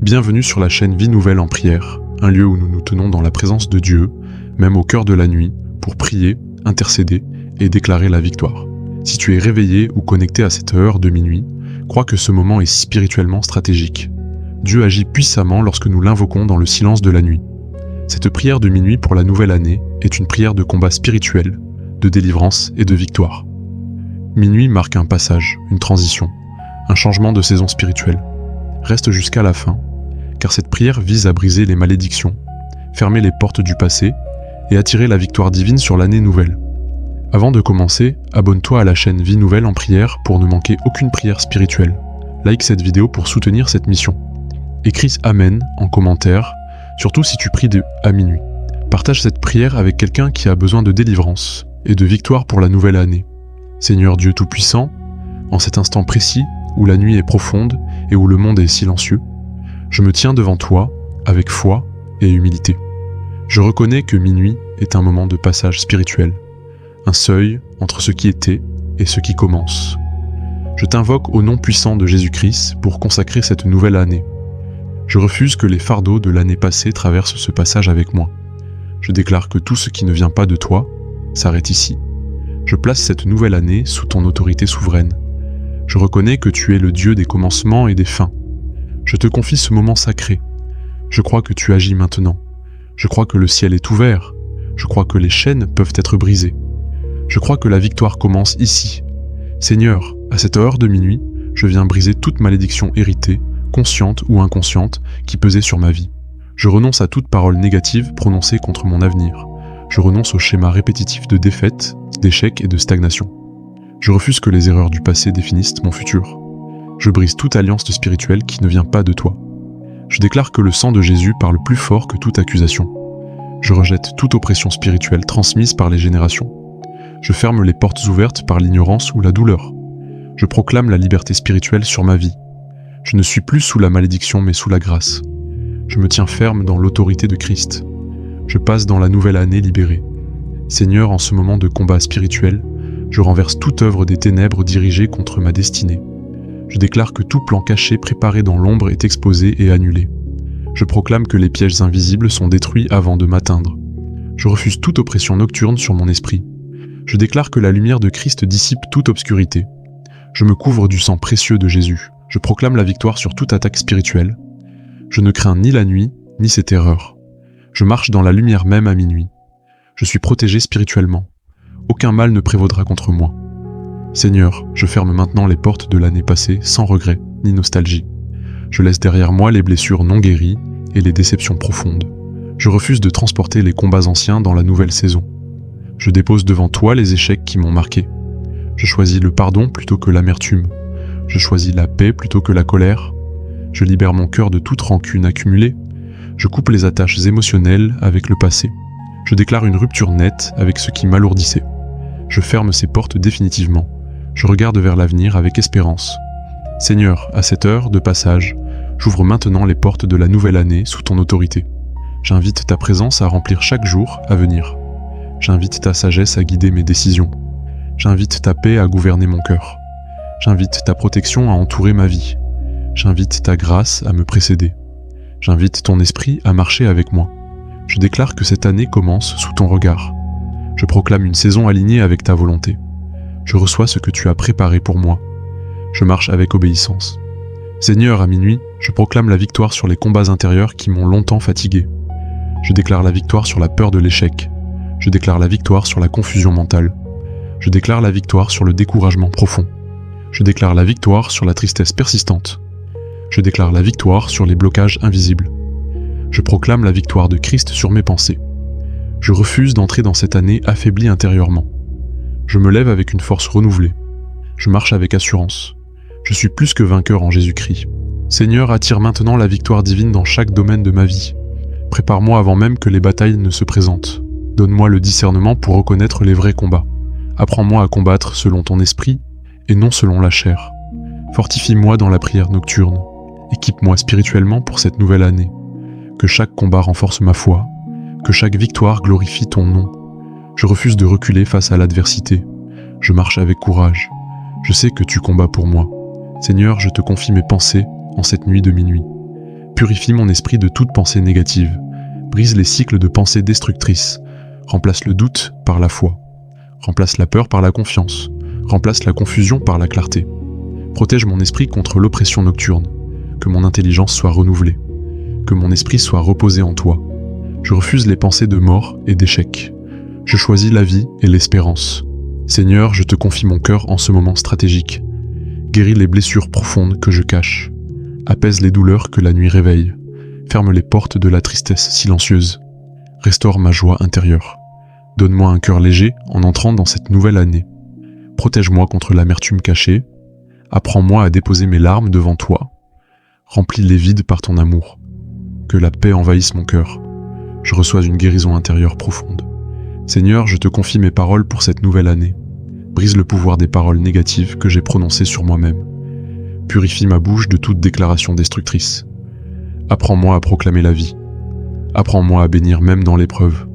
Bienvenue sur la chaîne Vie Nouvelle en prière, un lieu où nous nous tenons dans la présence de Dieu, même au cœur de la nuit, pour prier, intercéder et déclarer la victoire. Si tu es réveillé ou connecté à cette heure de minuit, crois que ce moment est spirituellement stratégique. Dieu agit puissamment lorsque nous l'invoquons dans le silence de la nuit. Cette prière de minuit pour la nouvelle année est une prière de combat spirituel, de délivrance et de victoire. Minuit marque un passage, une transition, un changement de saison spirituelle. Reste jusqu'à la fin, car cette prière vise à briser les malédictions, fermer les portes du passé et attirer la victoire divine sur l'année nouvelle. Avant de commencer, abonne-toi à la chaîne Vie Nouvelle en prière pour ne manquer aucune prière spirituelle. Like cette vidéo pour soutenir cette mission. Écris Amen en commentaire, surtout si tu pries à minuit. Partage cette prière avec quelqu'un qui a besoin de délivrance et de victoire pour la nouvelle année. Seigneur Dieu Tout-Puissant, en cet instant précis où la nuit est profonde et où le monde est silencieux, je me tiens devant toi avec foi et humilité. Je reconnais que minuit est un moment de passage spirituel, un seuil entre ce qui était et ce qui commence. Je t'invoque au nom puissant de Jésus-Christ pour consacrer cette nouvelle année. Je refuse que les fardeaux de l'année passée traversent ce passage avec moi. Je déclare que tout ce qui ne vient pas de toi s'arrête ici. Je place cette nouvelle année sous ton autorité souveraine. Je reconnais que tu es le Dieu des commencements et des fins. Je te confie ce moment sacré. Je crois que tu agis maintenant. Je crois que le ciel est ouvert. Je crois que les chaînes peuvent être brisées. Je crois que la victoire commence ici. Seigneur, à cette heure de minuit, je viens briser toute malédiction héritée, consciente ou inconsciente, qui pesait sur ma vie. Je renonce à toute parole négative prononcée contre mon avenir. Je renonce au schéma répétitif de défaite, d'échec et de stagnation. Je refuse que les erreurs du passé définissent mon futur. Je brise toute alliance spirituelle qui ne vient pas de toi. Je déclare que le sang de Jésus parle plus fort que toute accusation. Je rejette toute oppression spirituelle transmise par les générations. Je ferme les portes ouvertes par l'ignorance ou la douleur. Je proclame la liberté spirituelle sur ma vie. Je ne suis plus sous la malédiction mais sous la grâce. Je me tiens ferme dans l'autorité de Christ. Je passe dans la nouvelle année libérée. Seigneur, en ce moment de combat spirituel, je renverse toute œuvre des ténèbres dirigée contre ma destinée. Je déclare que tout plan caché préparé dans l'ombre est exposé et annulé. Je proclame que les pièges invisibles sont détruits avant de m'atteindre. Je refuse toute oppression nocturne sur mon esprit. Je déclare que la lumière de Christ dissipe toute obscurité. Je me couvre du sang précieux de Jésus. Je proclame la victoire sur toute attaque spirituelle. Je ne crains ni la nuit, ni ses terreurs. Je marche dans la lumière même à minuit. Je suis protégé spirituellement. Aucun mal ne prévaudra contre moi. Seigneur, je ferme maintenant les portes de l'année passée sans regret ni nostalgie. Je laisse derrière moi les blessures non guéries et les déceptions profondes. Je refuse de transporter les combats anciens dans la nouvelle saison. Je dépose devant toi les échecs qui m'ont marqué. Je choisis le pardon plutôt que l'amertume. Je choisis la paix plutôt que la colère. Je libère mon cœur de toute rancune accumulée. Je coupe les attaches émotionnelles avec le passé. Je déclare une rupture nette avec ce qui m'alourdissait. Je ferme ces portes définitivement. Je regarde vers l'avenir avec espérance. Seigneur, à cette heure de passage, j'ouvre maintenant les portes de la nouvelle année sous ton autorité. J'invite ta présence à remplir chaque jour à venir. J'invite ta sagesse à guider mes décisions. J'invite ta paix à gouverner mon cœur. J'invite ta protection à entourer ma vie. J'invite ta grâce à me précéder. J'invite ton esprit à marcher avec moi. Je déclare que cette année commence sous ton regard. Je proclame une saison alignée avec ta volonté. Je reçois ce que tu as préparé pour moi. Je marche avec obéissance. Seigneur, à minuit, je proclame la victoire sur les combats intérieurs qui m'ont longtemps fatigué. Je déclare la victoire sur la peur de l'échec. Je déclare la victoire sur la confusion mentale. Je déclare la victoire sur le découragement profond. Je déclare la victoire sur la tristesse persistante. Je déclare la victoire sur les blocages invisibles. Je proclame la victoire de Christ sur mes pensées. Je refuse d'entrer dans cette année affaibli intérieurement. Je me lève avec une force renouvelée. Je marche avec assurance. Je suis plus que vainqueur en Jésus-Christ. Seigneur, attire maintenant la victoire divine dans chaque domaine de ma vie. Prépare-moi avant même que les batailles ne se présentent. Donne-moi le discernement pour reconnaître les vrais combats. Apprends-moi à combattre selon ton esprit et non selon la chair. Fortifie-moi dans la prière nocturne. Équipe-moi spirituellement pour cette nouvelle année. Que chaque combat renforce ma foi. Que chaque victoire glorifie ton nom. Je refuse de reculer face à l'adversité. Je marche avec courage. Je sais que tu combats pour moi. Seigneur, je te confie mes pensées en cette nuit de minuit. Purifie mon esprit de toute pensée négative. Brise les cycles de pensées destructrices. Remplace le doute par la foi. Remplace la peur par la confiance. Remplace la confusion par la clarté. Protège mon esprit contre l'oppression nocturne. Que mon intelligence soit renouvelée. Que mon esprit soit reposé en toi. Je refuse les pensées de mort et d'échec. Je choisis la vie et l'espérance. Seigneur, je te confie mon cœur en ce moment stratégique. Guéris les blessures profondes que je cache. Apaise les douleurs que la nuit réveille. Ferme les portes de la tristesse silencieuse. Restaure ma joie intérieure. Donne-moi un cœur léger en entrant dans cette nouvelle année. Protège-moi contre l'amertume cachée. Apprends-moi à déposer mes larmes devant toi. Remplis les vides par ton amour. Que la paix envahisse mon cœur. Je reçois une guérison intérieure profonde. Seigneur, je te confie mes paroles pour cette nouvelle année. Brise le pouvoir des paroles négatives que j'ai prononcées sur moi-même. Purifie ma bouche de toute déclaration destructrice. Apprends-moi à proclamer la vie. Apprends-moi à bénir même dans l'épreuve.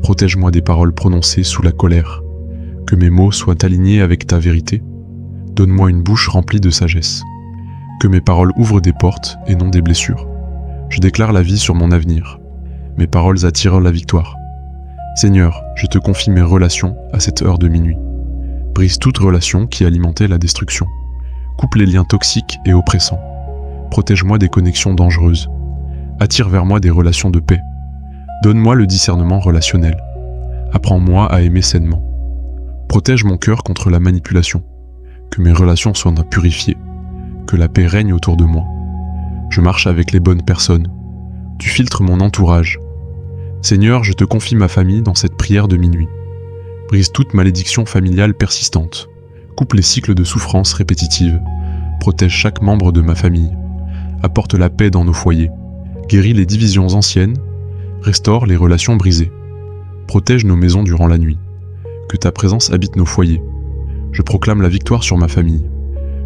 Protège-moi des paroles prononcées sous la colère. Que mes mots soient alignés avec ta vérité. Donne-moi une bouche remplie de sagesse. Que mes paroles ouvrent des portes et non des blessures. Je déclare la vie sur mon avenir. Mes paroles attirent la victoire. Seigneur, je te confie mes relations à cette heure de minuit. Brise toute relation qui alimentait la destruction. Coupe les liens toxiques et oppressants. Protège-moi des connexions dangereuses. Attire vers moi des relations de paix. Donne-moi le discernement relationnel. Apprends-moi à aimer sainement. Protège mon cœur contre la manipulation. Que mes relations soient purifiées. Que la paix règne autour de moi. Je marche avec les bonnes personnes. Tu filtres mon entourage. Seigneur, je te confie ma famille dans cette prière de minuit. Brise toute malédiction familiale persistante. Coupe les cycles de souffrance répétitives. Protège chaque membre de ma famille. Apporte la paix dans nos foyers. Guéris les divisions anciennes. Restaure les relations brisées. Protège nos maisons durant la nuit. Que ta présence habite nos foyers. Je proclame la victoire sur ma famille.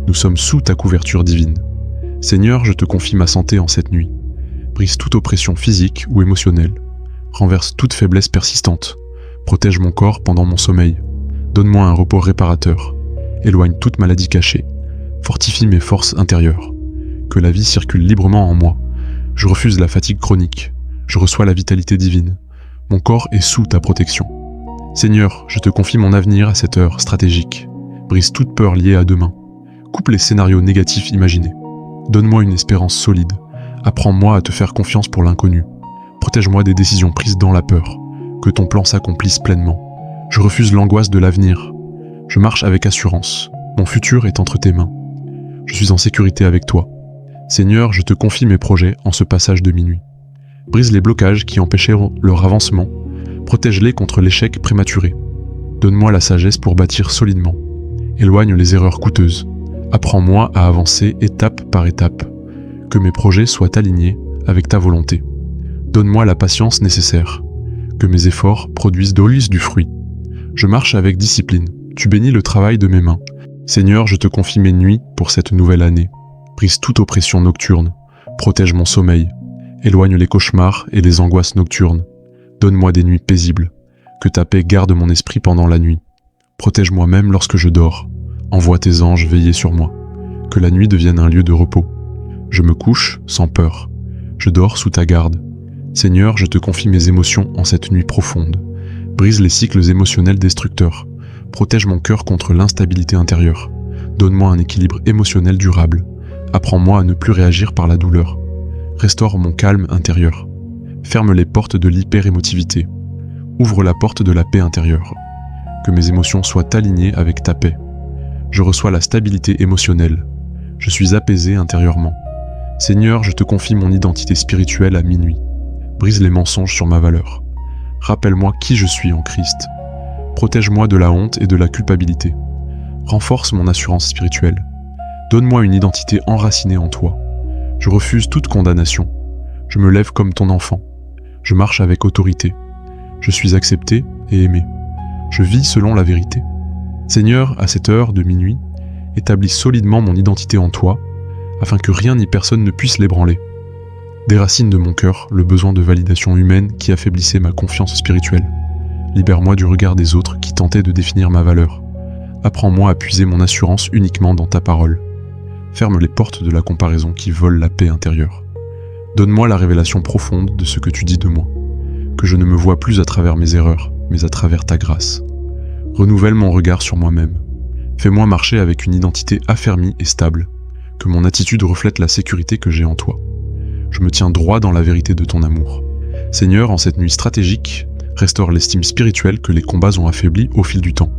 Nous sommes sous ta couverture divine. Seigneur, je te confie ma santé en cette nuit. Brise toute oppression physique ou émotionnelle. Renverse toute faiblesse persistante. Protège mon corps pendant mon sommeil. Donne-moi un repos réparateur. Éloigne toute maladie cachée. Fortifie mes forces intérieures. Que la vie circule librement en moi. Je refuse la fatigue chronique. Je reçois la vitalité divine. Mon corps est sous ta protection. Seigneur, je te confie mon avenir à cette heure stratégique. Brise toute peur liée à demain. Coupe les scénarios négatifs imaginés. Donne-moi une espérance solide. Apprends-moi à te faire confiance pour l'inconnu. Protège-moi des décisions prises dans la peur. Que ton plan s'accomplisse pleinement. Je refuse l'angoisse de l'avenir. Je marche avec assurance. Mon futur est entre tes mains. Je suis en sécurité avec toi. Seigneur, je te confie mes projets en ce passage de minuit. Brise les blocages qui empêchaient leur avancement. Protège-les contre l'échec prématuré. Donne-moi la sagesse pour bâtir solidement. Éloigne les erreurs coûteuses. Apprends-moi à avancer étape par étape. Que mes projets soient alignés avec ta volonté. Donne-moi la patience nécessaire. Que mes efforts produisent du fruit. Je marche avec discipline. Tu bénis le travail de mes mains. Seigneur, je te confie mes nuits pour cette nouvelle année. Brise toute oppression nocturne. Protège mon sommeil. Éloigne les cauchemars et les angoisses nocturnes. Donne-moi des nuits paisibles. Que ta paix garde mon esprit pendant la nuit. Protège-moi même lorsque je dors. Envoie tes anges veiller sur moi. Que la nuit devienne un lieu de repos. Je me couche sans peur. Je dors sous ta garde. Seigneur, je te confie mes émotions en cette nuit profonde. Brise les cycles émotionnels destructeurs. Protège mon cœur contre l'instabilité intérieure. Donne-moi un équilibre émotionnel durable. Apprends-moi à ne plus réagir par la douleur. Restaure mon calme intérieur. Ferme les portes de l'hyper-émotivité. Ouvre la porte de la paix intérieure. Que mes émotions soient alignées avec ta paix. Je reçois la stabilité émotionnelle. Je suis apaisé intérieurement. Seigneur, je te confie mon identité spirituelle à minuit. Brise les mensonges sur ma valeur. Rappelle-moi qui je suis en Christ. Protège-moi de la honte et de la culpabilité. Renforce mon assurance spirituelle. Donne-moi une identité enracinée en toi. Je refuse toute condamnation. Je me lève comme ton enfant. Je marche avec autorité. Je suis accepté et aimé. Je vis selon la vérité. Seigneur, à cette heure de minuit, établis solidement mon identité en toi, afin que rien ni personne ne puisse l'ébranler. Déracine de mon cœur le besoin de validation humaine qui affaiblissait ma confiance spirituelle. Libère-moi du regard des autres qui tentaient de définir ma valeur. Apprends-moi à puiser mon assurance uniquement dans ta parole. Ferme les portes de la comparaison qui volent la paix intérieure. Donne-moi la révélation profonde de ce que tu dis de moi, que je ne me vois plus à travers mes erreurs, mais à travers ta grâce. Renouvelle mon regard sur moi-même. Fais-moi marcher avec une identité affermie et stable, que mon attitude reflète la sécurité que j'ai en toi. Je me tiens droit dans la vérité de ton amour. Seigneur, en cette nuit stratégique, restaure l'estime spirituelle que les combats ont affaiblie au fil du temps.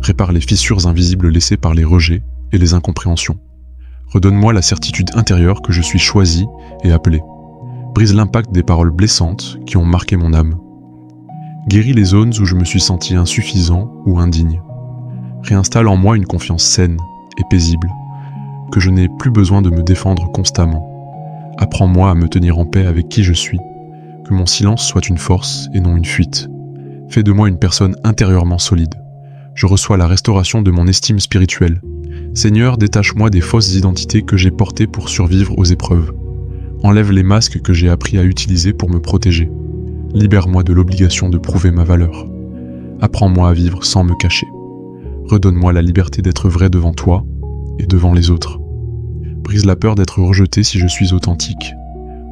Répare les fissures invisibles laissées par les rejets et les incompréhensions. Redonne-moi la certitude intérieure que je suis choisi et appelé. Brise l'impact des paroles blessantes qui ont marqué mon âme. Guéris les zones où je me suis senti insuffisant ou indigne. Réinstalle en moi une confiance saine et paisible, que je n'ai plus besoin de me défendre constamment. Apprends-moi à me tenir en paix avec qui je suis, que mon silence soit une force et non une fuite. Fais de moi une personne intérieurement solide. Je reçois la restauration de mon estime spirituelle. Seigneur, détache-moi des fausses identités que j'ai portées pour survivre aux épreuves. Enlève les masques que j'ai appris à utiliser pour me protéger. Libère-moi de l'obligation de prouver ma valeur. Apprends-moi à vivre sans me cacher. Redonne-moi la liberté d'être vrai devant toi et devant les autres. Brise la peur d'être rejeté si je suis authentique.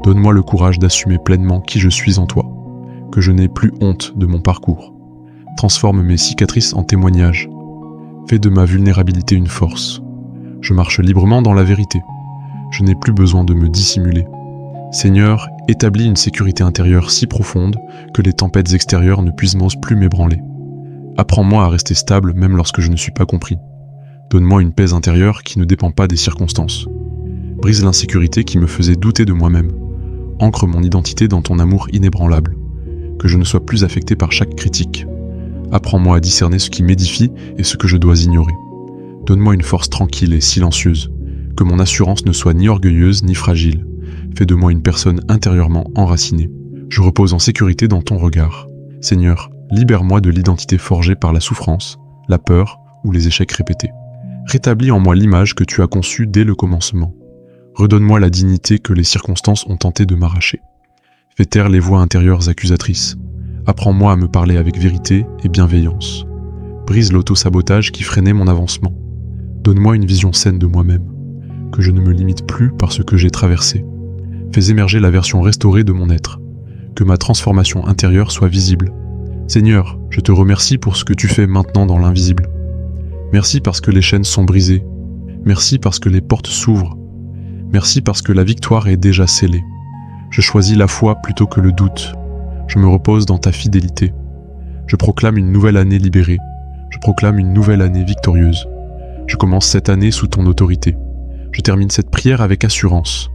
Donne-moi le courage d'assumer pleinement qui je suis en toi, que je n'ai plus honte de mon parcours. Transforme mes cicatrices en témoignages. Fais de ma vulnérabilité une force. Je marche librement dans la vérité. Je n'ai plus besoin de me dissimuler. Seigneur, établis une sécurité intérieure si profonde que les tempêtes extérieures ne puissent plus m'ébranler. Apprends-moi à rester stable même lorsque je ne suis pas compris. Donne-moi une paix intérieure qui ne dépend pas des circonstances. Brise l'insécurité qui me faisait douter de moi-même. Ancre mon identité dans ton amour inébranlable. Que je ne sois plus affecté par chaque critique. Apprends-moi à discerner ce qui m'édifie et ce que je dois ignorer. Donne-moi une force tranquille et silencieuse. Que mon assurance ne soit ni orgueilleuse ni fragile. Fais de moi une personne intérieurement enracinée. Je repose en sécurité dans ton regard. Seigneur, libère-moi de l'identité forgée par la souffrance, la peur ou les échecs répétés. Rétablis en moi l'image que tu as conçue dès le commencement. Redonne-moi la dignité que les circonstances ont tenté de m'arracher. Fais taire les voix intérieures accusatrices. Apprends-moi à me parler avec vérité et bienveillance. Brise l'auto-sabotage qui freinait mon avancement. Donne-moi une vision saine de moi-même, que je ne me limite plus par ce que j'ai traversé. Fais émerger la version restaurée de mon être, que ma transformation intérieure soit visible. Seigneur, je te remercie pour ce que tu fais maintenant dans l'invisible. Merci parce que les chaînes sont brisées. Merci parce que les portes s'ouvrent. Merci parce que la victoire est déjà scellée. Je choisis la foi plutôt que le doute. Je me repose dans ta fidélité. Je proclame une nouvelle année libérée. Je proclame une nouvelle année victorieuse. Je commence cette année sous ton autorité. Je termine cette prière avec assurance.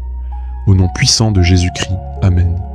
Au nom puissant de Jésus-Christ. Amen.